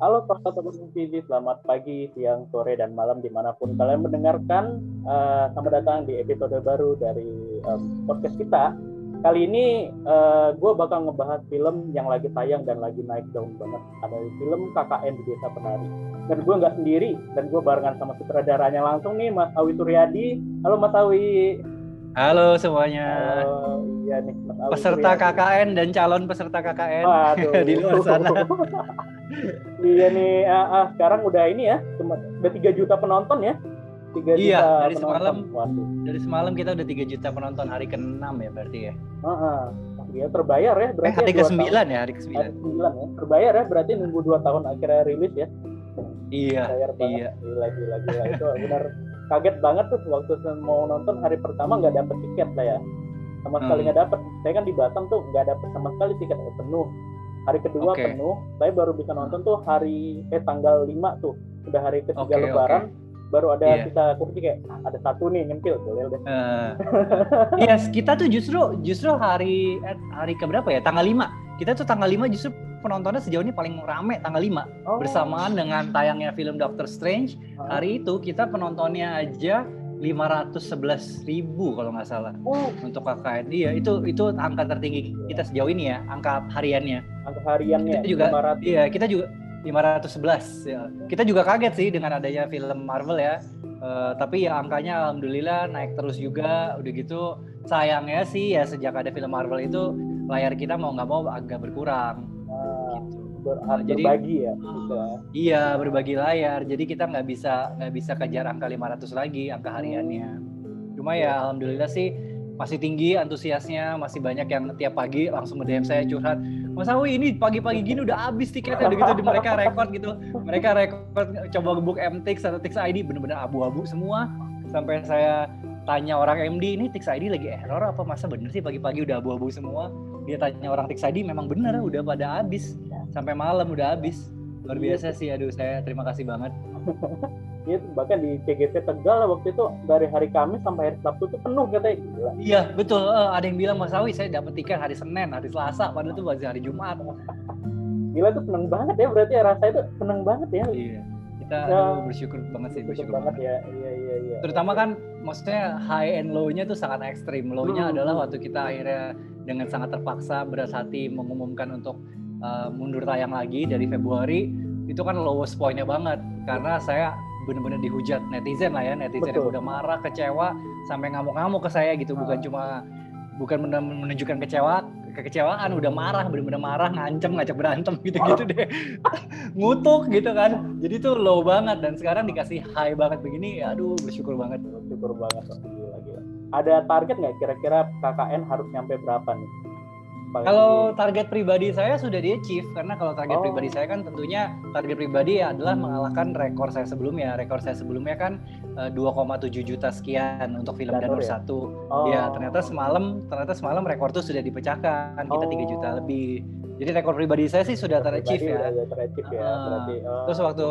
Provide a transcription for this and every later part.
Halo para teman TV, selamat pagi, siang, sore, dan malam dimanapun kalian mendengarkan. Selamat datang di episode baru dari podcast kita. Kali ini gue bakal ngebahas film yang lagi tayang dan lagi naik daun banget. Ada film KKN di Desa Penari. Dan gue nggak sendiri, dan gue barengan sama sutradaranya langsung nih, Mas Awi Suryadi. Halo Mas Awi. Halo semuanya. Iya nih, Mas Awi peserta Suryadi. KKN dan calon peserta KKN di luar sana. Iya nih, sekarang udah ini ya, udah 3 juta penonton ya. 3 iya, juta dari penonton. Dari semalam kita udah 3 juta penonton, hari ke-6 ya berarti ya. Iya, terbayar ya berarti. Hari ke-9 ya, hari ke-9 ya. Terbayar ya berarti, nunggu 2 tahun akhirnya rilis ya. Iya, iya. Gila itu benar kaget banget tuh waktu mau nonton hari pertama nggak dapet tiket lah ya. Sama sekali nggak dapet. Saya kan di Batam tuh nggak dapet sama sekali tiket, penuh. Hari kedua penuh, saya baru bisa nonton tuh tanggal 5 tuh, udah hari ketiga Lebaran, baru ada sisa kursi kayak ada satu nih nyempil, boleh deh. Iya, kita tuh justru hari keberapa ya? Tanggal 5. Kita tuh tanggal 5 justru penontonnya sejauh ini paling rame, tanggal 5. Bersamaan dengan tayangnya film Doctor Strange. Hari itu kita penontonnya aja 511.000 kalau nggak salah untuk KKN. Iya, itu angka tertinggi kita sejauh ini ya, angka hariannya. Kita juga 500. Iya, kita juga 511 ya. Kita juga kaget sih dengan adanya film Marvel ya. Tapi ya angkanya alhamdulillah naik terus juga. Udah gitu sayangnya sih ya sejak ada film Marvel itu layar kita mau nggak mau agak berkurang. Berbagi ya. Iya, berbagi layar. Jadi kita nggak bisa kejar angka 500 lagi angka hariannya. Cuma ya alhamdulillah sih masih tinggi antusiasnya, masih banyak yang tiap pagi langsung nge-DM saya curhat, Mas Awi ini pagi-pagi gini udah habis tiketnya, udah gitu mereka rekod gitu. Mereka rekod coba book MTix atau Tix ID bener-bener abu-abu semua. Sampai saya tanya orang MD, ini Tix ID lagi error apa masa bener sih pagi-pagi udah abu-abu semua? Dia tanya orang Tix ID, memang bener udah pada habis. Sampai malam udah habis. Luar biasa sih, aduh saya terima kasih banget. Iya, bahkan di CGV Tegal waktu itu dari hari Kamis sampai hari Sabtu tuh penuh katanya. Gila. Iya betul, ada yang bilang Mas Awi saya dapat tiket hari Senin, hari Selasa, padahal itu masih hari Jumat. Gila tuh seneng banget ya, berarti rasanya itu seneng banget ya. Iya, kita bersyukur banget sih, bersyukur banget ya. Iya. Terutama kan maksudnya high and low-nya tuh sangat ekstrim. Low-nya adalah waktu kita akhirnya dengan sangat terpaksa berat hati mengumumkan untuk mundur tayang lagi dari Februari. Itu kan lowest point-nya banget karena saya benar-benar dihujat netizen lah ya, netizen yang udah marah, kecewa sampai ngamuk-ngamuk ke saya gitu, bukan menunjukkan kekecewaan, udah marah, benar-benar marah, ngajak berantem gitu deh. Ngutuk gitu kan. Jadi tuh low banget dan sekarang dikasih high banget begini, aduh bersyukur banget. Gila. Ada target nggak kira-kira KKN harus nyampe berapa nih? Kalau target pribadi saya sudah di-achieve, karena kalau target pribadi saya kan tentunya target pribadi adalah mengalahkan rekor saya sebelumnya. Rekor saya sebelumnya kan 2,7 juta sekian untuk film Danur 1. Ya ternyata semalam rekor itu sudah dipecahkan, kita 3 juta lebih. Jadi rekor pribadi saya sih sudah ter-achieve ya. Berarti, terus waktu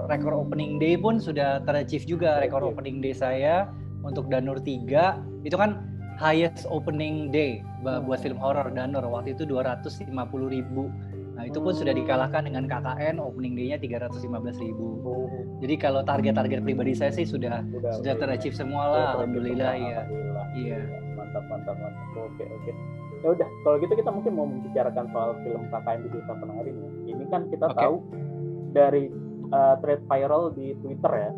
rekor opening day pun sudah ter-achieve juga. Rekor opening day saya untuk Danur 3 itu kan highest opening day buat film horor Danur waktu itu 250.000. Nah itu pun sudah dikalahkan dengan KKN opening day-nya 315.000. Jadi kalau target pribadi saya sih sudah ter-achieve semua lah, alhamdulillah ya. Iya. Mantap. Oke. Ya udah, kalau gitu kita mungkin mau membicarakan soal film KKN di Desa Penari. Ini kan kita tahu dari thread viral di Twitter ya.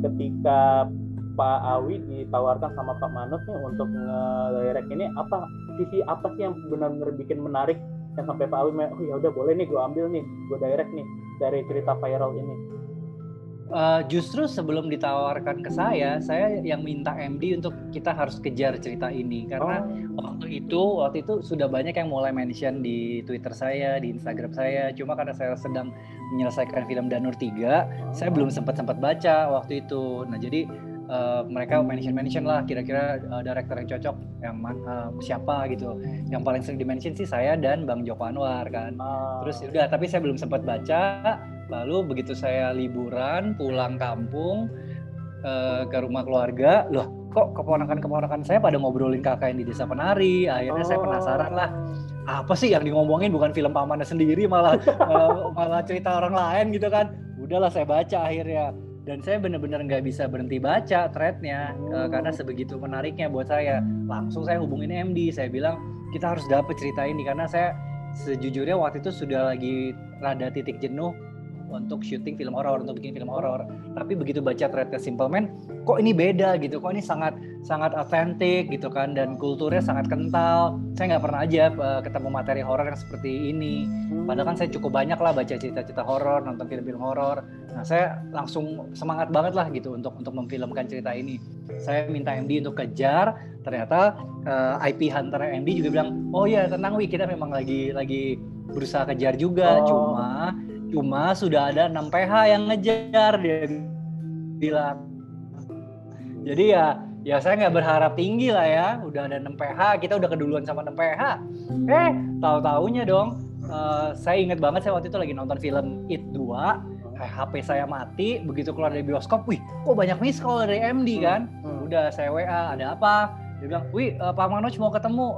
Ketika Pak Awi ditawarkan sama Pak Manus nih untuk nge-direct ini, sisi apa sih yang benar-benar bikin menarik yang sampai Pak Awi ya udah boleh nih gue ambil nih, gue direct nih dari cerita viral ini. Justru sebelum ditawarkan ke saya yang minta MD untuk kita harus kejar cerita ini karena waktu itu sudah banyak yang mulai mention di Twitter saya, di Instagram saya. Cuma karena saya sedang menyelesaikan film Danur 3, saya belum sempat baca waktu itu. Nah jadi mereka mention lah kira-kira director yang cocok yang siapa gitu. Yang paling sering di-mention sih saya dan Bang Joko Anwar kan. Terus udah, tapi saya belum sempat baca. Lalu begitu saya liburan pulang kampung ke rumah keluarga, loh kok keponakan saya pada ngobrolin KKN di Desa Penari. Akhirnya saya penasaran lah apa sih yang ngomongin, bukan film pamannya sendiri, malah malah cerita orang lain gitu kan. Udahlah saya baca akhirnya, dan saya benar-benar nggak bisa berhenti baca threadnya karena sebegitu menariknya buat saya. Langsung saya hubungin MD, saya bilang kita harus dapet cerita ini, karena saya sejujurnya waktu itu sudah lagi rada titik jenuh untuk syuting film horor, untuk bikin film horor. Tapi begitu baca threadnya Simple Man, kok ini beda gitu, kok ini sangat authentic gitu kan, dan kulturnya sangat kental. Saya nggak pernah aja ketemu materi horor yang seperti ini. Padahal kan saya cukup banyak lah baca cerita-cerita horor, nonton film-film horor. Nah, saya langsung semangat banget lah gitu untuk memfilmkan cerita ini. Saya minta MD untuk kejar, ternyata IP hunter MD juga bilang, oh ya tenang Wi, kita memang lagi berusaha kejar juga, cuma sudah ada 6 PH yang ngejar, dia bilang. Jadi ya saya nggak berharap tinggi lah ya, udah ada 6 PH, kita udah keduluan sama 6 PH. Tahu-taunya dong, saya ingat banget saya waktu itu lagi nonton film It 2, HP saya mati, begitu keluar dari bioskop, wih kok banyak miss call dari MD kan. Udah saya WA, ada apa? Dia bilang, wih Pak Manoj mau ketemu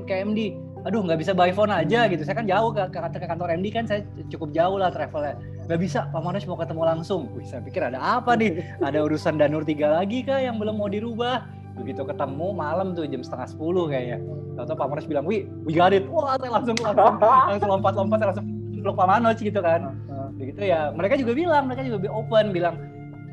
ke MD. Aduh nggak bisa by phone aja gitu, saya kan jauh ke kantor MD kan, saya cukup jauh lah travelnya, nggak bisa, Pak Manoj mau ketemu langsung. Wih, saya pikir ada apa nih, ada urusan Danur 3 lagi kah yang belum mau dirubah. Begitu ketemu malam tuh jam 9:30 kayaknya, tahu-tahu Pak Manoj bilang, we got it. Wah, saya langsung lompat, saya langsung peluk Pak Manoj gitu kan. Begitu ya, mereka juga open, bilang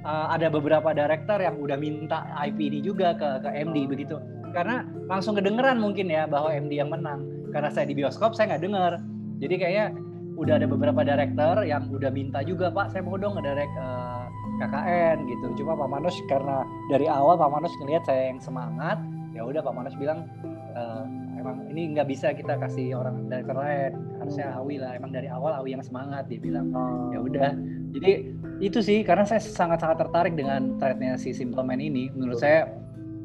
ada beberapa director yang udah minta IP ini juga ke MD begitu. Karena langsung kedengeran mungkin ya bahwa MD yang menang. Karena saya di bioskop, saya nggak dengar. Jadi kayaknya udah ada beberapa director yang udah minta juga, Pak saya mau dong ngedirect KKN gitu. Cuma Pak Manoj, karena dari awal Pak Manoj ngelihat saya yang semangat, ya udah Pak Manoj bilang emang ini nggak bisa kita kasih orang director lain, harusnya Awi lah. Emang dari awal Awi yang semangat, dia bilang. Ya udah. Jadi itu sih, karena saya sangat-sangat tertarik dengan threadnya si Simple Man ini. Menurut saya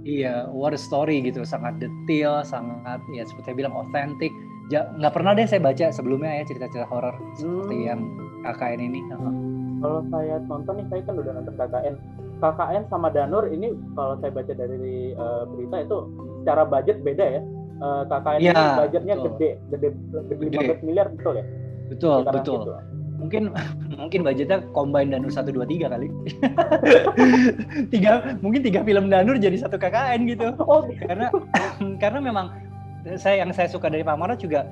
iya, what a story gitu, sangat detail, sangat ya seperti saya bilang authentic. Nggak pernah deh saya baca sebelumnya ya cerita-cerita horor seperti yang KKN ini. Kalau saya nonton nih, saya kan udah nonton KKN sama Danur ini, kalau saya baca dari berita itu secara budget beda ya. KKN ini budgetnya gede 15 miliar, betul ya? Betul. Gitu. Mungkin budgetnya combine Danur 1, 2, 3 kali. Mungkin 3 film Danur jadi 1 KKN gitu. Karena memang yang saya suka dari Pak Manoj juga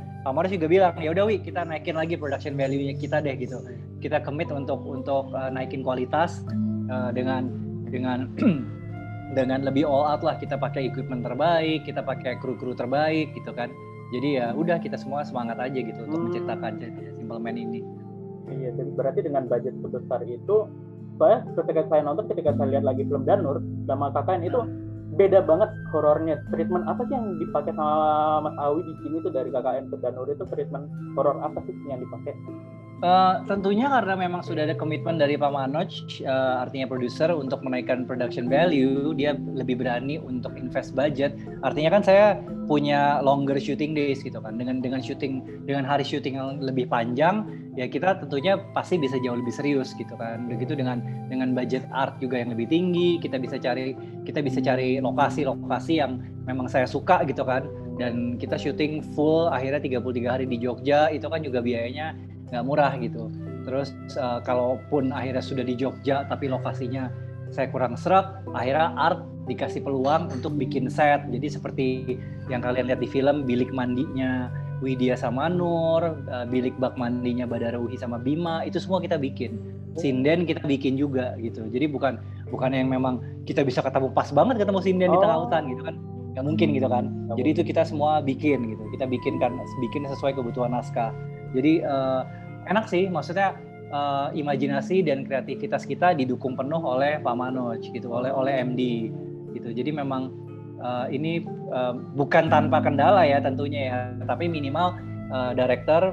bilang, ya udah Wi, kita naikin lagi production value-nya kita deh gitu. Kita commit untuk naikin kualitas dengan lebih all out lah. Kita pakai equipment terbaik, kita pakai kru terbaik gitu kan. Jadi ya udah, kita semua semangat aja gitu untuk menceritakan Simple Man ini. Iya, jadi berarti dengan budget sebesar itu, ketika saya lihat lagi film Danur sama KKN itu beda banget horornya. Treatment apa sih yang dipakai sama Mas Awi di sini tuh, dari KKN ke Danur itu treatment horor apa sih yang dipakai? Tentunya karena memang sudah ada komitmen dari Pak Manoj, artinya produser, untuk menaikkan production value, dia lebih berani untuk invest budget. Artinya kan saya punya longer shooting days gitu kan, dengan hari syuting yang lebih panjang, ya kita tentunya pasti bisa jauh lebih serius gitu kan. Begitu dengan budget art juga yang lebih tinggi, kita bisa cari lokasi yang memang saya suka gitu kan, dan kita syuting full akhirnya 33 hari di Jogja, itu kan juga biayanya nggak murah gitu. Terus kalaupun akhirnya sudah di Jogja tapi lokasinya saya kurang serak, akhirnya art dikasih peluang untuk bikin set. Jadi seperti yang kalian lihat di film, bilik mandinya Widya sama Nur, bilik bak mandinya Badara Uhi sama Bima, itu semua kita bikin. Sinden kita bikin juga gitu. Jadi bukan yang memang kita bisa ketemu pas banget ketemu sinden di tengah hutan gitu kan, nggak mungkin gitu kan. Jadi itu kita semua bikin gitu, kita bikin sesuai kebutuhan naskah. Jadi enak sih, maksudnya imajinasi dan kreativitas kita didukung penuh oleh Pak Manoj gitu, oleh MD gitu. Jadi memang ini bukan tanpa kendala ya tentunya ya, tapi minimal director,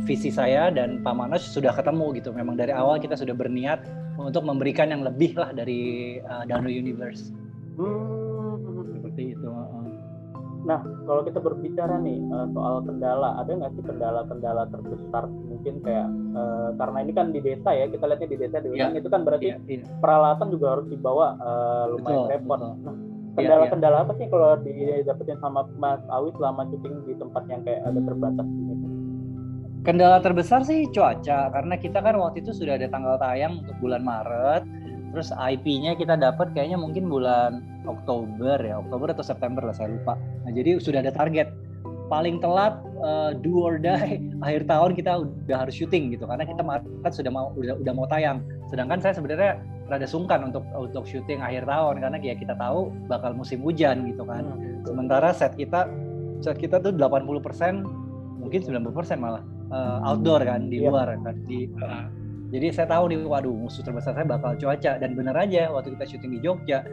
visi saya dan Pak Manoj sudah ketemu gitu. Memang dari awal kita sudah berniat untuk memberikan yang lebih lah dari Danur Universe. Seperti itu. Nah, kalau kita berbicara nih soal kendala, ada nggak sih kendala terbesar mungkin kayak karena ini kan di desa ya, kita lihatnya di desa di Ulang itu kan berarti peralatan juga harus dibawa lumayan repot. Nah, Kendala-kendala apa sih kalau didapetin sama Mas Awi selama syuting di tempat yang kayak ada terbatas ini? Kendala terbesar sih cuaca, karena kita kan waktu itu sudah ada tanggal tayang untuk bulan Maret, terus IP-nya kita dapat kayaknya mungkin bulan Oktober atau September lah, saya lupa. Nah jadi sudah ada target, paling telat do or die akhir tahun kita udah harus syuting gitu, karena kita Maret udah mau tayang. Sedangkan saya sebenarnya rada sungkan untuk syuting akhir tahun, karena ya kita tahu bakal musim hujan gitu kan. Sementara set kita tuh 80%, mungkin 90% malah outdoor kan, di luar kan. Jadi saya tahu nih, waduh musuh terbesar saya bakal cuaca. Dan bener aja waktu kita syuting di Jogja,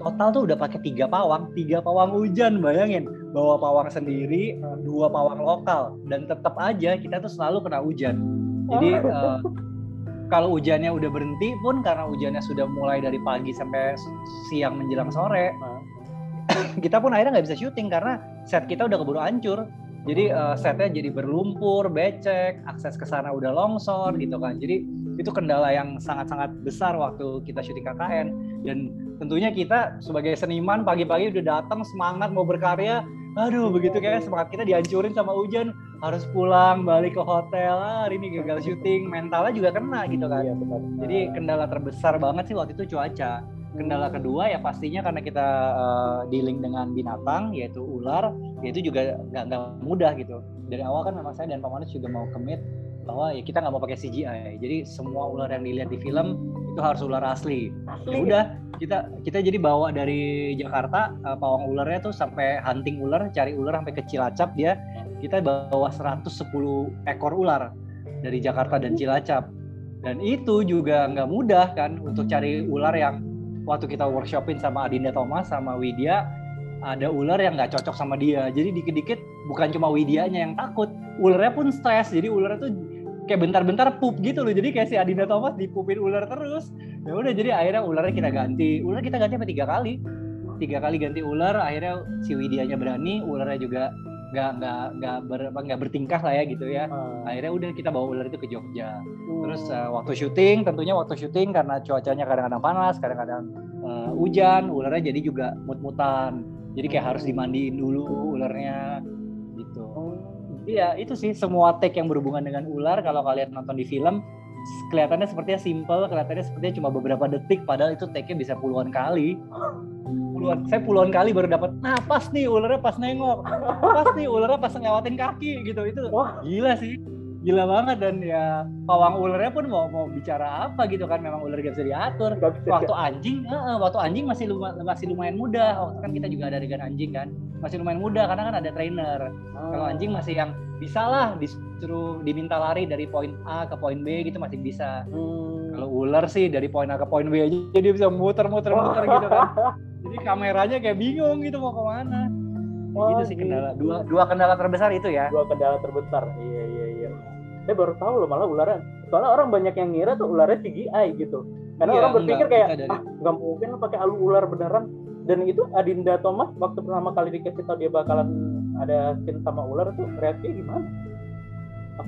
total tuh udah pakai 3 pawang hujan, bayangin. Bawa pawang sendiri, 2 pawang lokal, dan tetap aja kita tuh selalu kena hujan. Jadi kalau hujannya udah berhenti pun, karena hujannya sudah mulai dari pagi sampai siang menjelang sore, kita pun akhirnya nggak bisa syuting karena set kita udah keburu hancur. Jadi setnya jadi berlumpur, becek, akses ke sana udah longsor gitu kan. Jadi itu kendala yang sangat-sangat besar waktu kita syuting KKN. Dan tentunya kita sebagai seniman pagi-pagi udah datang semangat mau berkarya, aduh begitu kayak semangat kita dihancurin sama hujan, harus pulang balik ke hotel, hari ini gagal syuting, mentalnya juga kena gitu kan. Jadi kendala terbesar banget sih waktu itu cuaca. Kendala kedua ya pastinya karena kita dealing dengan binatang, yaitu ular, yaitu juga nggak mudah gitu. Dari awal kan memang saya dan Pak Manus juga mau commit bahwa ya kita nggak mau pakai CGI. Jadi semua ular yang dilihat di film itu harus ular asli. Ya udah, kita jadi bawa dari Jakarta pawang ularnya tuh sampai hunting ular, cari ular sampai ke Cilacap dia. Kita bawa 110 ekor ular dari Jakarta dan Cilacap. Dan itu juga nggak mudah kan untuk cari ular yang waktu kita workshopin sama Adinda Thomas sama Widya, ada ular yang nggak cocok sama dia. Jadi dikit-dikit bukan cuma Widyanya yang takut, ularnya pun stres. Jadi ularnya tuh kayak bentar-bentar pup gitu loh. Jadi kayak si Adinda Thomas dipupin ular terus. Ya udah, jadi akhirnya ularnya kita ganti. Ular kita ganti sampai 3 kali. 3 kali ganti ular. Akhirnya si Widyanya berani, ularnya juga nggak bertingkah lah ya gitu ya. Akhirnya udah kita bawa ular itu ke Jogja. Terus waktu syuting karena cuacanya kadang-kadang panas, kadang-kadang hujan, ularnya jadi juga mut-mutan. Jadi kayak harus dimandiin dulu ularnya gitu. Jadi ya itu sih semua take yang berhubungan dengan ular, kalau kalian nonton di film kelihatannya sepertinya simple, kelihatannya sepertinya cuma beberapa detik, padahal itu take-nya bisa puluhan kali. Saya puluhan kali baru dapat, nah pas nih ularnya pas nengok, pas nih ularnya pas ngelewatin kaki gitu. Itu gila sih, gila banget. Dan ya pawang ularnya pun mau bicara apa gitu kan, memang ular gak bisa diatur. Waktu anjing masih lumayan mudah. Waktu kan kita juga ada adegan anjing kan, masih lumayan mudah karena kan ada trainer. Kalau anjing masih yang bisa lah disuruh diminta lari dari poin A ke poin B gitu masih bisa. Kalau ular sih dari poin A ke poin B aja dia bisa muter gitu kan. Jadi kameranya kayak bingung gitu mau kemana. Gitu sih kendala. Dua kendala terbesar itu ya. 2 kendala terbesar. Iya. Saya baru tahu loh malah ularnya. Soalnya orang banyak yang ngira tuh ularnya CGI gitu. Karena orang berpikir kayak nggak mungkin pakai alu ular beneran. Dan itu Adinda Thomas waktu pertama kali dikasih tahu dia bakalan ada scene sama ular tuh reaksinya gimana?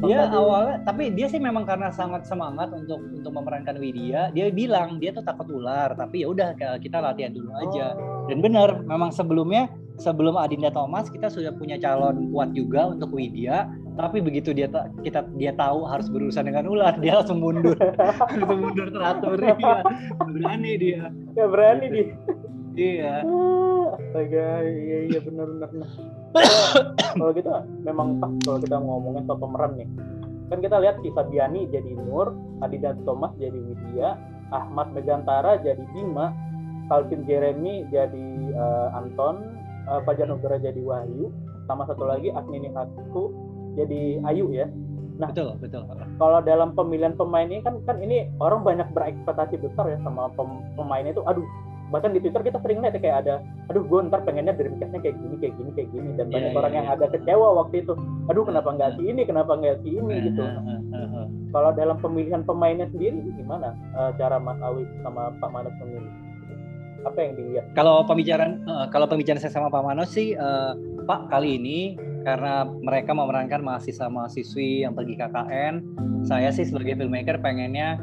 Dia awalnya, tapi dia sih memang karena sangat semangat untuk memerankan Widya, dia bilang dia tuh takut ular, tapi ya udah kita latihan dulu aja. Dan benar, memang sebelum Adinda Thomas kita sudah punya calon kuat juga untuk Widya, tapi begitu dia tahu harus berurusan dengan ular, dia langsung mundur. Langsung mundur teratur ya. Berani dia. Ya berani dia. Iya. Astaga, iya benar. Kalau gitu memang pas kalau kita ngomongin soal pemeran nih. Kan kita lihat si Fabiani jadi Nur, Adinda Thomas jadi Widya, Ahmad Megantara jadi Bima, Calvin Jeremy jadi Anton, Fajar Nugra jadi Wahyu, sama satu lagi Agni Nihatku jadi Ayu ya. Nah, betul. Kalau dalam pemilihan pemain ini kan ini orang banyak berekspektasi besar ya sama pemainnya itu. Aduh, bahkan di Twitter kita sering lihat kayak ada, aduh gue ntar pengennya Dreamcast-nya kayak gini, dan banyak orang yang agak kecewa waktu itu. Aduh kenapa nggak si ini gitu. Kalau dalam pemilihan pemainnya sendiri gimana cara Mas Awi sama Pak Manus memilih? Apa yang dilihat? Kalau pembicaraan saya sama Pak Manus sih, Pak kali ini karena mereka memerankan mahasiswa-mahasiswi yang pergi KKN, saya sih sebagai filmmaker pengennya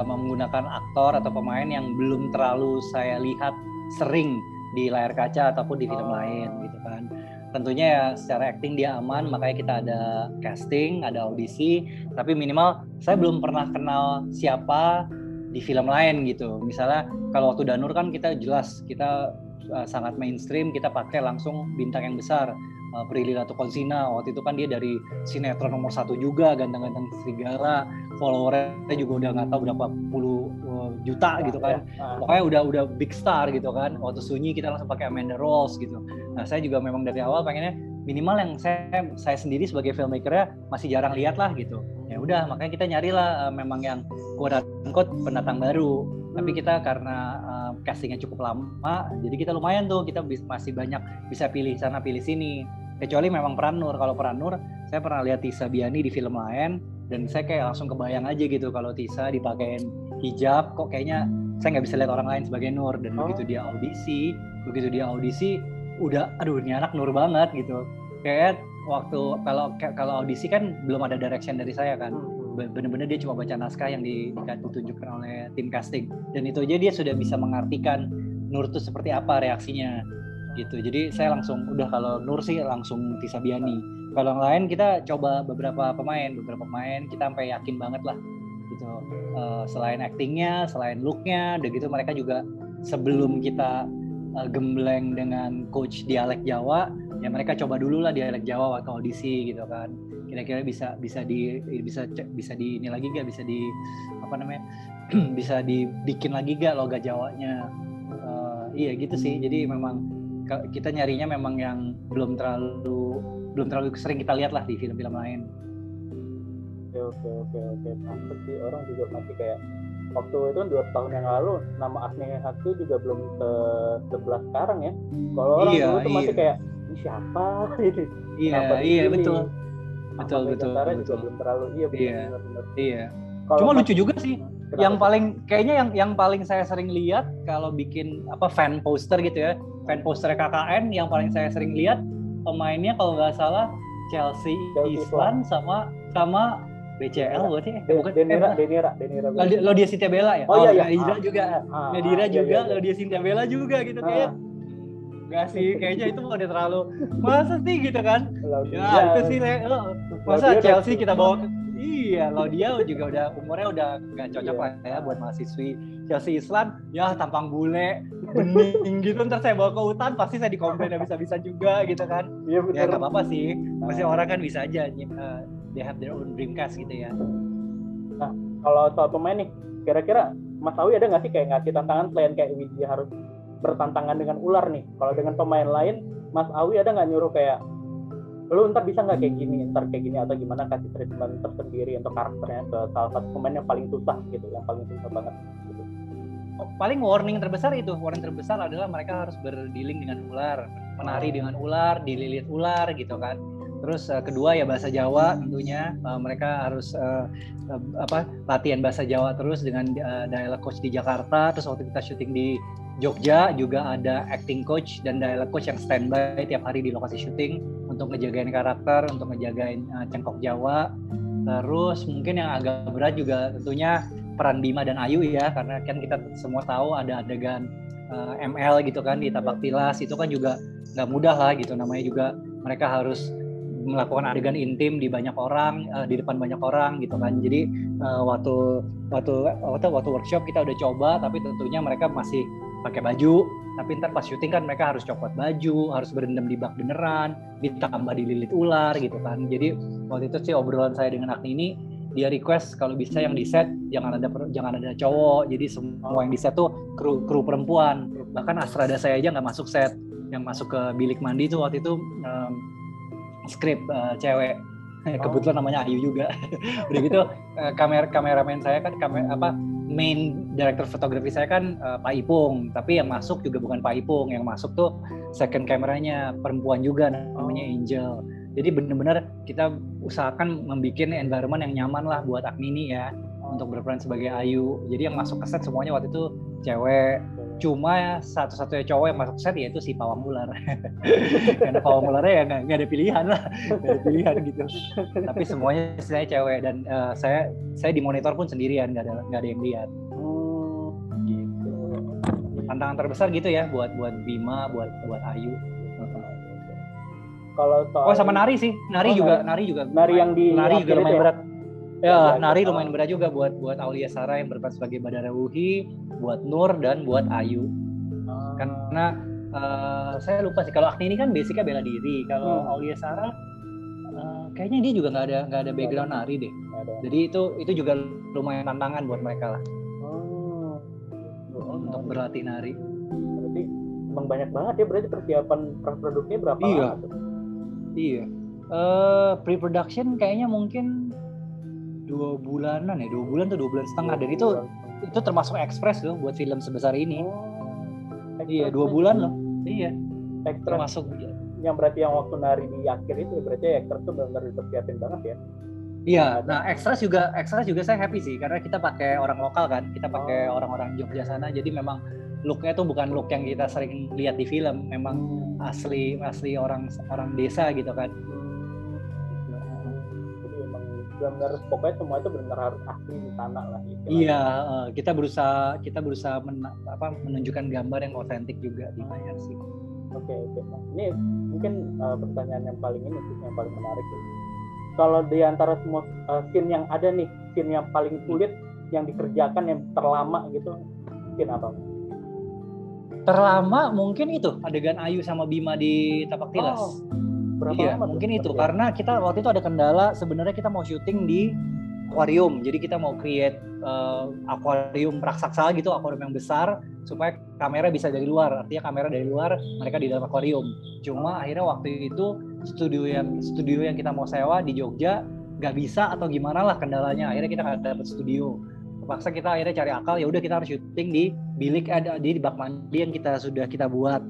menggunakan aktor atau pemain yang belum terlalu saya lihat sering di layar kaca ataupun di film lain gitu kan. Tentunya ya secara acting dia aman, makanya kita ada casting, ada audisi, tapi minimal saya belum pernah kenal siapa di film lain gitu. Misalnya kalau waktu Danur kan kita jelas, kita sangat mainstream, kita pakai langsung bintang yang besar. Prilly Latuconsina, waktu itu kan dia dari sinetron nomor 1 juga, Ganteng-Ganteng Serigala, followernya juga udah nggak tahu berapa puluh juta gitu kan. Pokoknya udah big star gitu kan. Waktu Sunyi kita langsung pakai Amanda Rolls gitu. Nah saya juga memang dari awal pengennya minimal yang saya sendiri sebagai filmmaker-nya masih jarang lihat lah gitu. Ya udah makanya kita nyarilah memang yang quote-unquote pendatang baru. Tapi kita karena castingnya cukup lama, jadi kita lumayan tuh, kita masih banyak bisa pilih sana pilih sini. Kecuali memang peran Nur. Kalau peran Nur, saya pernah lihat Tisa Biani di film lain, dan saya kayak langsung kebayang aja gitu kalau Tisa dipakein hijab, kok kayaknya saya nggak bisa lihat orang lain sebagai Nur. Dan begitu dia audisi, udah, aduh ini anak Nur banget gitu. Kayak waktu kalau audisi kan belum ada direction dari saya kan. Benar-benar dia cuma baca naskah yang ditunjukkan oleh tim casting, dan itu aja dia sudah bisa mengartikan Nur itu seperti apa reaksinya gitu. Jadi saya langsung udah, kalau Nur sih langsung Tisa Biani. Kalau yang lain kita coba beberapa pemain kita sampai yakin banget lah gitu. Selain actingnya, selain looknya, udah gitu mereka juga sebelum kita gembleng dengan coach dialek Jawa, ya mereka coba dulu lah dialek Jawa waktu audisi gitu kan. Kira-kira bisa di ini lagi gak, bisa di apa namanya bisa dibikin lagi gak logat Jawanya. Iya gitu sih. Jadi memang kita nyarinya memang yang belum terlalu sering kita lihat lah di film-film lain. Oke. Mantap sih, orang juga masih kayak waktu itu 2 tahun yang lalu nama Agni Hattu juga belum sebelah sekarang ya. Kalau orang dulu tuh masih kayak ini siapa gitu. Iya betul. Betul. Juga belum terlalu benar. Iya. Cuma lucu juga sih. Yang paling kayaknya yang paling saya sering lihat kalau bikin fan poster gitu ya, fan poster KKN yang paling saya sering lihat pemainnya kalau nggak salah Chelsea Islan sama BCL berarti bukan Denira. Laudia Cynthia Bella ya. Nadira juga. Laudia Cynthia Bella juga gitu kayak. Enggak sih, kayaknya itu udah terlalu masa sih gitu kan. Ya itu sih masa Chelsea kita bawa Laudia juga udah umurnya udah nggak cocok lah ya buat mahasiswi. Chelsea Islan ya tampang bule bening gitu, ntar saya bawa ke hutan pasti saya dikomplain bisa juga gitu kan. Ya nggak apa-apa sih, masih orang kan bisa aja they have their own dream cast gitu ya. Nah kalau soal pemain nih, kira-kira Mas Awi ada nggak sih kayak ngasih tantangan selain kayak Widya harus bertantangan dengan ular nih? Kalau dengan pemain lain, Mas Awi ada nggak nyuruh kayak lu ntar bisa nggak kayak gini atau gimana, kasih treatment tersendiri untuk karakternya ke salah satu pemain yang paling susah gitu, yang paling susah banget gitu. Paling warning terbesar adalah mereka harus berdealing dengan ular, menari dengan ular, dililit ular gitu kan. Terus kedua ya bahasa Jawa tentunya, mereka harus latihan bahasa Jawa terus dengan dialog coach di Jakarta. Terus waktu kita syuting di Jogja juga ada acting coach dan dialog coach yang standby tiap hari di lokasi syuting untuk ngejagain karakter, untuk ngejagain cengkok Jawa. Terus mungkin yang agak berat juga tentunya peran Bima dan Ayu ya, karena kan kita semua tahu ada adegan ML gitu kan di Tapak Tilas, itu kan juga nggak mudah lah gitu, namanya juga mereka harus melakukan adegan intim di banyak orang, di depan banyak orang gitu kan. Jadi waktu workshop kita udah coba, tapi tentunya mereka masih pakai baju, tapi ntar pas syuting kan mereka harus copot baju, harus berendam di bak beneran, ditambah dililit ular gitu kan. Jadi waktu itu sih obrolan saya dengan Agni ini, dia request kalau bisa yang di set jangan ada cowok, jadi semua yang di set tuh kru perempuan. Bahkan Astrada saya aja nggak masuk set, yang masuk ke bilik mandi tuh waktu itu skrip cewek. Kebetulan namanya Ayu juga. Udah gitu kameramen saya kan main director fotografi saya kan Pak Ipung, tapi yang masuk juga bukan Pak Ipung, yang masuk tuh second kameranya perempuan juga namanya Angel. Jadi benar-benar kita usahakan membuat environment yang nyaman lah buat Agni ini ya, untuk berperan sebagai Ayu. Jadi yang masuk ke set semuanya waktu itu cewek. Cuma satu-satunya cowok yang masuk set yaitu si Pawang Ular. Karena Pawang Ularnya ya nggak ada pilihan lah, nggak ada pilihan gitu. Tapi semuanya saya cewek, dan saya di monitor pun sendirian, nggak ada yang lihat. Gitu. tantangan terbesar gitu ya buat Bima, buat Ayu. Kalau sama Nari sih, Nari juga yang di Nari juga lumayan berat. Ya, Nari lumayan berat juga buat Aulia Sarah yang berperan sebagai Badara Wuhi, buat Nur dan buat Ayu. Karena saya lupa sih, kalau Agni ini kan basicnya bela diri. Kalau Aulia Sarah kayaknya dia juga nggak ada background nari deh. Jadi itu juga lumayan tantangan buat mereka lah. Untuk berlatih nari. Berarti emang banyak banget ya, berarti persiapan produknya berapa lama tuh? Iya. Pre-production kayaknya mungkin 2 bulanan ya, 2 bulan tuh 2 bulan setengah, dan itu termasuk ekspres loh buat film sebesar ini. Iya, 2 bulan loh. Iya. Termasuk yang berarti yang waktu nari di akhir itu berarti ekstras tuh benar-benar dipersiapin banget ya. Iya, nah ekstras juga saya happy sih karena kita pakai orang lokal kan, kita pakai orang-orang Jogja sana, jadi memang looknya tuh bukan look yang kita sering lihat di film, memang asli orang desa gitu kan. Jadi emang benar pokoknya semua itu benar harus asli di tanah lah. Iya, kita berusaha menunjukkan gambar yang otentik juga di layar sih. Oke. Nah, ini mungkin pertanyaan yang paling menarik ya. Kalau di antara semua scene yang ada nih, scene yang paling sulit yang dikerjakan yang terlama gitu, scene apa? Terlama mungkin itu adegan Ayu sama Bima di Tapak Tilas. Iya, mungkin itu karena kita waktu itu ada kendala, sebenarnya kita mau syuting di akuarium, jadi kita mau create akuarium raksasa gitu, akuarium yang besar supaya kamera bisa dari luar, artinya kamera dari luar, mereka di dalam akuarium. Cuma akhirnya waktu itu studio yang kita mau sewa di Jogja nggak bisa atau gimana lah kendalanya, akhirnya kita nggak dapat studio. Terpaksa kita akhirnya cari akal, ya udah kita harus syuting di bilik di bak mandi yang kita buat.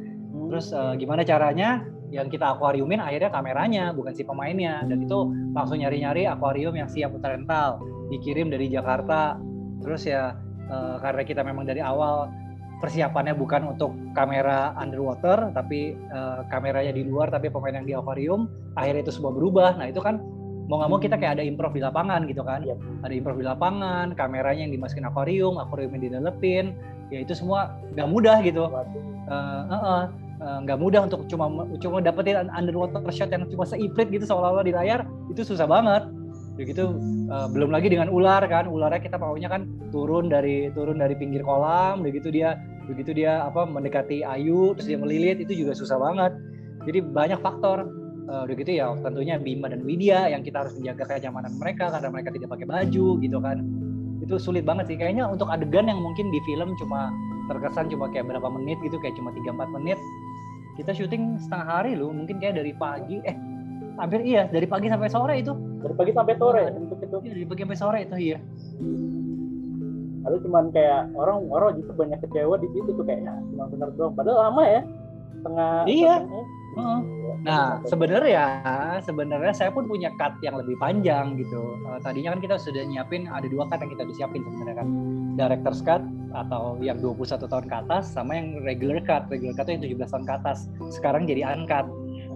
Terus gimana caranya? Yang kita akuariumin akhirnya kameranya, bukan si pemainnya, dan itu langsung nyari-nyari akuarium yang siap untuk rental, dikirim dari Jakarta. Terus ya karena kita memang dari awal persiapannya bukan untuk kamera underwater, tapi kameranya di luar, tapi pemain yang di akuarium, akhirnya itu semua berubah. Nah itu kan mau nggak mau kita kayak ada improv di lapangan gitu kan. Ada improv di lapangan, kameranya yang dimasukin akuarium yang didalepin, ya itu semua nggak mudah gitu. Nggak mudah untuk cuma dapetin underwater shot yang cuma seiprit gitu seolah-olah di layar, itu susah banget. Begitu belum lagi dengan ular kan, ularnya kita maunya kan turun dari pinggir kolam, begitu dia mendekati Ayu terus dia melilit, itu juga susah banget. Jadi banyak faktor. Begitu ya, tentunya Bima dan Widya yang kita harus menjaga kenyamanan mereka karena mereka tidak pakai baju gitu kan. Itu sulit banget sih kayaknya untuk adegan yang mungkin di film terkesan cuma kayak berapa menit gitu, kayak cuma 3-4 menit. Kita syuting setengah hari loh, mungkin kayak dari pagi dari pagi sampai sore itu. Dari pagi sampai sore untuk itu. Iya, dari pagi sampai sore itu iya. Lalu cuman kayak orang justru banyak kecewa di situ tuh kayaknya cuma bener doang. Padahal lama ya. Iya. Nah, sebenarnya saya pun punya cut yang lebih panjang gitu. Tadinya kan kita sudah nyiapin ada 2 cut yang kita udah siapin sebenarnya kan. Director's cut atau yang 21 tahun ke atas sama yang regular cut. Regular cut itu yang 17 tahun ke atas. Sekarang jadi uncut.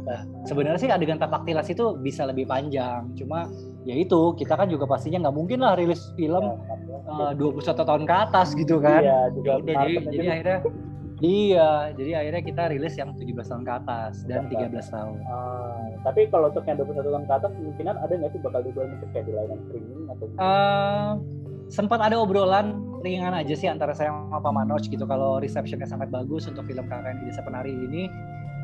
Nah, sebenarnya sih adegan Tapak Tilas itu bisa lebih panjang. Cuma ya itu, kita kan juga pastinya nggak mungkin lah rilis film 21 tahun ke atas gitu kan. Iya, juga jadi akhirnya kita rilis yang 17 tahun ke atas dan 13 tahun. Tapi kalau untuk yang 21 tahun ke atas kemungkinan ada nggak sih bakal dijual mungkin kayak di layanan streaming atau? Sempat ada obrolan ringan aja sih antara saya sama Pak Manoj gitu, kalau receptionnya sangat bagus untuk film KKN di Desa Penari ini,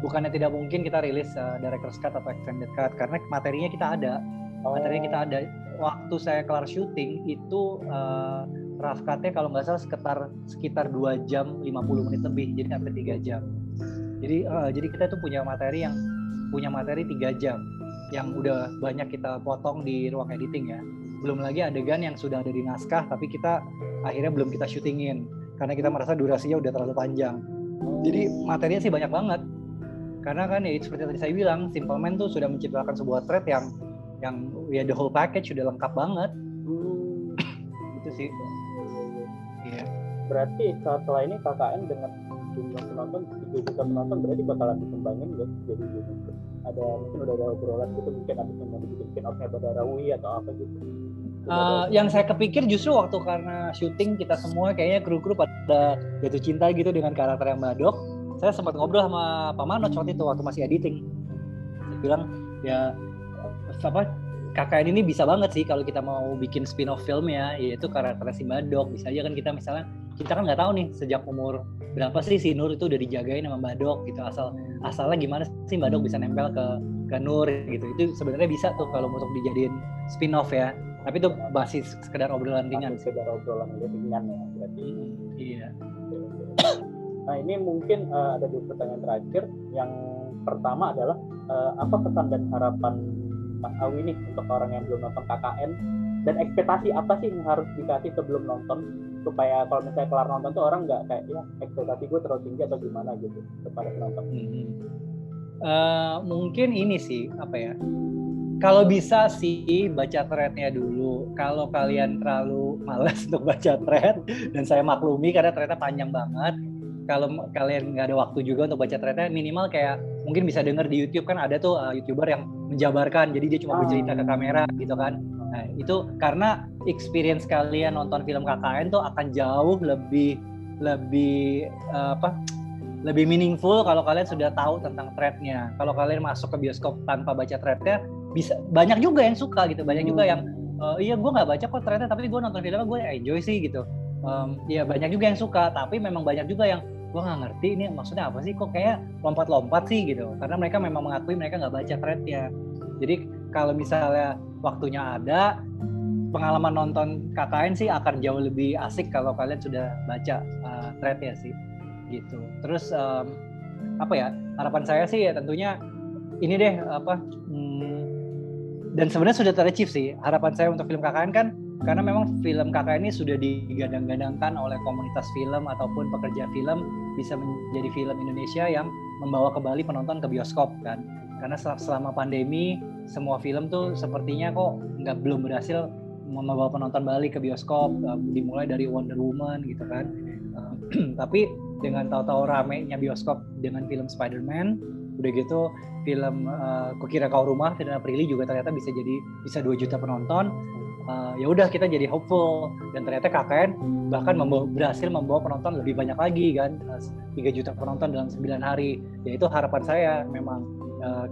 bukannya tidak mungkin kita rilis director's cut atau extended cut karena materinya kita ada. Waktu saya kelar syuting itu rough cut-nya kalau nggak salah sekitar 2 jam 50 menit lebih, jadi hampir 3 jam. Jadi kita tuh punya materi 3 jam yang udah banyak kita potong di ruang editing ya. Belum lagi adegan yang sudah ada di naskah tapi kita akhirnya belum kita syutingin karena kita merasa durasinya udah terlalu panjang. Jadi materinya sih banyak banget. Karena kan ya seperti tadi saya bilang, Simple Man tuh sudah menciptakan sebuah thread yang ya the whole package sudah lengkap banget. Gitu sih. Iya. Berarti setelah ini KKN dengan jumlah penonton 3 juta penonton berarti bakalan dikembangin ya, jadi mungkin udah ada obrolan gitu, mungkin ada yang mau dibikin spin off-nya Badara Wuhi atau apa gitu. Yang saya kepikir justru waktu karena syuting kita semua kayaknya kru-kru pada jatuh cinta gitu dengan karakter yang Badok. Saya sempat ngobrol sama Pak Manoj waktu itu waktu masih editing. Saya bilang ya KKN ini bisa banget sih kalau kita mau bikin spin-off film ya, yaitu karakter si Badok. Bisa aja kan kita kan nggak tahu nih sejak umur berapa sih si Nur itu udah dijagain sama Badok gitu, asalnya gimana sih Badok bisa nempel ke Nur gitu. Itu sebenarnya bisa tuh kalau untuk dijadiin spin-off ya. Tapi itu basis sekedar obrolan ringan. Sekedar obrolan ringan ya berarti. Iya. Nah ini mungkin ada dua pertanyaan terakhir. Yang pertama adalah apa pesan dan harapan Mas Awi nih untuk orang yang belum nonton KKN, dan ekspektasi apa sih yang harus dikasih sebelum nonton supaya kalau misalnya kelar nonton tuh orang nggak kayak ya ekspektasi gue terlalu tinggi atau gimana gitu kepada penonton. Mungkin ini sih kalau bisa sih baca thread-nya dulu. Kalau kalian terlalu malas untuk baca thread, dan saya maklumi karena thread-nya panjang banget. Kalau kalian nggak ada waktu juga untuk baca thread-nya, minimal kayak mungkin bisa denger di YouTube kan ada tuh YouTuber yang menjabarkan, jadi dia cuma bercerita ke kamera gitu kan. Nah itu karena experience kalian nonton film KKN tuh akan jauh lebih meaningful kalau kalian sudah tahu tentang thread-nya. Kalau kalian masuk ke bioskop tanpa baca thread-nya, bisa banyak juga yang suka gitu, banyak juga yang iya gue nggak baca kok thread-nya tapi gue nonton filmnya gue enjoy sih gitu. Ya banyak juga yang suka, tapi memang banyak juga yang gue nggak ngerti ini maksudnya apa sih, kok kayak lompat-lompat sih gitu, karena mereka memang mengakui mereka nggak baca thread-nya. Jadi kalau misalnya waktunya ada, pengalaman nonton KKN sih akan jauh lebih asik kalau kalian sudah baca thread-nya sih gitu. Terus harapan saya sih ya tentunya ini deh dan sebenarnya sudah ter-achieve sih harapan saya untuk film KKN kan, karena memang film KKN ini sudah digadang-gadangkan oleh komunitas film ataupun pekerja film bisa menjadi film Indonesia yang membawa kembali penonton ke bioskop kan. Karena selama pandemi semua film tuh sepertinya kok belum berhasil membawa penonton balik ke bioskop, dimulai dari Wonder Woman gitu kan. Tapi dengan tahu-tahu ramenya bioskop dengan film Spider-Man, udah gitu film Kukira Kau Rumah film Aprili juga ternyata bisa 2 juta penonton. Ya udah kita jadi hopeful, dan ternyata KKN bahkan berhasil membawa penonton lebih banyak lagi kan, 3 juta penonton dalam 9 hari. Ya itu harapan saya, memang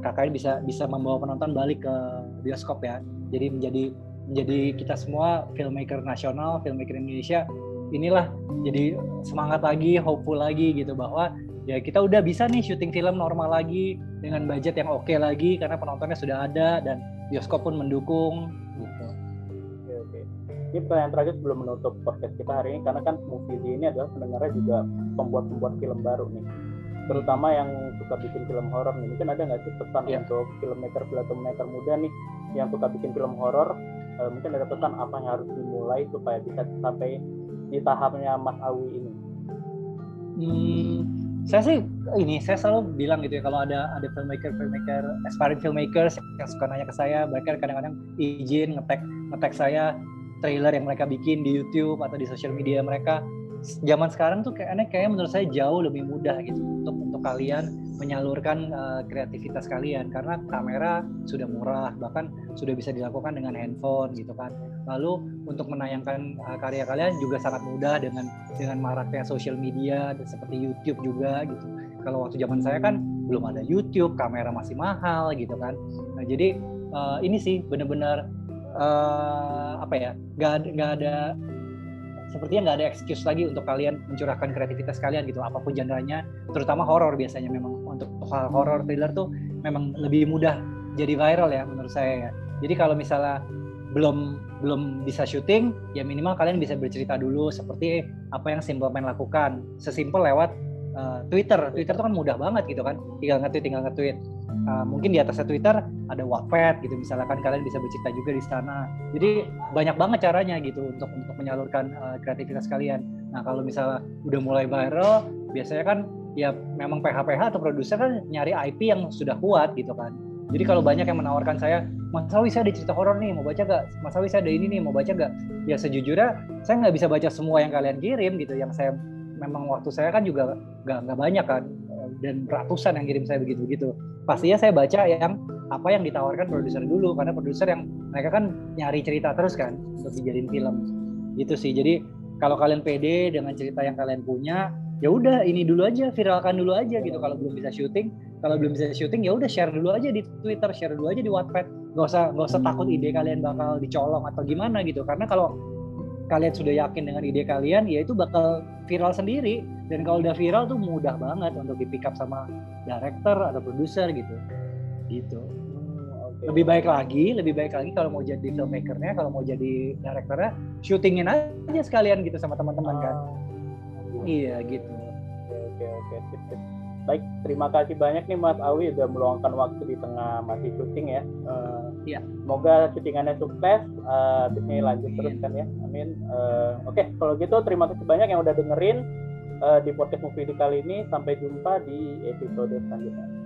KKN bisa membawa penonton balik ke bioskop ya. Jadi menjadi kita semua filmmaker nasional, filmmaker Indonesia inilah jadi semangat lagi, hopeful lagi gitu, bahwa ya kita udah bisa nih syuting film normal lagi dengan budget yang oke lagi karena penontonnya sudah ada dan bioskop pun mendukung gitu. Oke. Ini pertanyaan terakhir sebelum menutup podcast kita hari ini, karena kan Movie ini adalah pendengarnya juga pembuat film baru nih, terutama yang suka bikin film horor nih. Mungkin ada nggak sih pesan untuk filmmaker muda nih yang suka bikin film horor? Mungkin ada pesan apa yang harus dimulai supaya bisa sampai di tahapnya Mas Awi ini? Saya selalu bilang gitu ya, kalau ada filmmaker aspiring filmmakers yang suka nanya ke saya, mereka kadang-kadang izin nge-tag saya trailer yang mereka bikin di YouTube atau di sosial media mereka. Zaman sekarang tuh kayak menurut saya jauh lebih mudah gitu untuk kalian menyalurkan kreativitas kalian, karena kamera sudah murah, bahkan sudah bisa dilakukan dengan handphone gitu kan. Lalu untuk menayangkan karya kalian juga sangat mudah dengan maraknya sosial media seperti YouTube juga gitu. Kalau waktu zaman saya kan belum ada YouTube, kamera masih mahal gitu kan. Nah, jadi ini sih benar-benar nggak ada sepertinya nggak ada excuse lagi untuk kalian mencurahkan kreativitas kalian gitu, apapun genre-nya, terutama horor. Biasanya memang untuk horor thriller tuh memang lebih mudah jadi viral ya menurut saya ya. Jadi kalau misalnya belum bisa syuting, ya minimal kalian bisa bercerita dulu seperti apa yang Simple Man lakukan, sesimpel lewat Twitter tuh kan mudah banget gitu kan, tinggal nge-tweet. Mungkin di atasnya Twitter ada Wattpad gitu, misalkan kalian bisa bercerita juga di sana. Jadi banyak banget caranya gitu untuk menyalurkan kreativitas kalian. Nah kalau misalnya udah mulai viral, biasanya kan ya memang PH atau produser kan nyari IP yang sudah kuat gitu kan. Jadi kalau banyak yang menawarkan saya, Mas Awi saya ada cerita horor nih, mau baca gak? Mas Awi saya ada ini nih, mau baca gak? Ya sejujurnya saya nggak bisa baca semua yang kalian kirim gitu. Yang saya memang waktu saya kan juga nggak banyak kan, dan ratusan yang kirim saya begitu. Pastinya saya baca yang apa yang ditawarkan produser dulu, karena produser yang mereka kan nyari cerita terus kan untuk dijadiin film gitu sih. Jadi kalau kalian pede dengan cerita yang kalian punya, ya udah ini dulu aja, viralkan dulu aja gitu. Kalau belum bisa syuting ya udah share dulu aja di Twitter, share dulu aja di Wattpad. Gak usah takut ide kalian bakal dicolong atau gimana gitu, karena kalau kalian sudah yakin dengan ide kalian, ya itu bakal viral sendiri. Dan kalau udah viral tuh mudah banget untuk di pick up sama director atau produser gitu. Okay. Lebih baik lagi kalau mau jadi filmmakernya, kalau mau jadi directornya, syutingin aja sekalian gitu sama teman-teman kan. Iya gitu. Oke. Baik, terima kasih banyak nih Mas Awi udah meluangkan waktu di tengah masih syuting ya. Iya. Semoga syutingannya sukses, bisnisnya lanjut terus kan ya. Amin. Oke, kalau gitu terima kasih banyak yang udah dengerin di podcast Movie kali ini. Sampai jumpa di episode selanjutnya.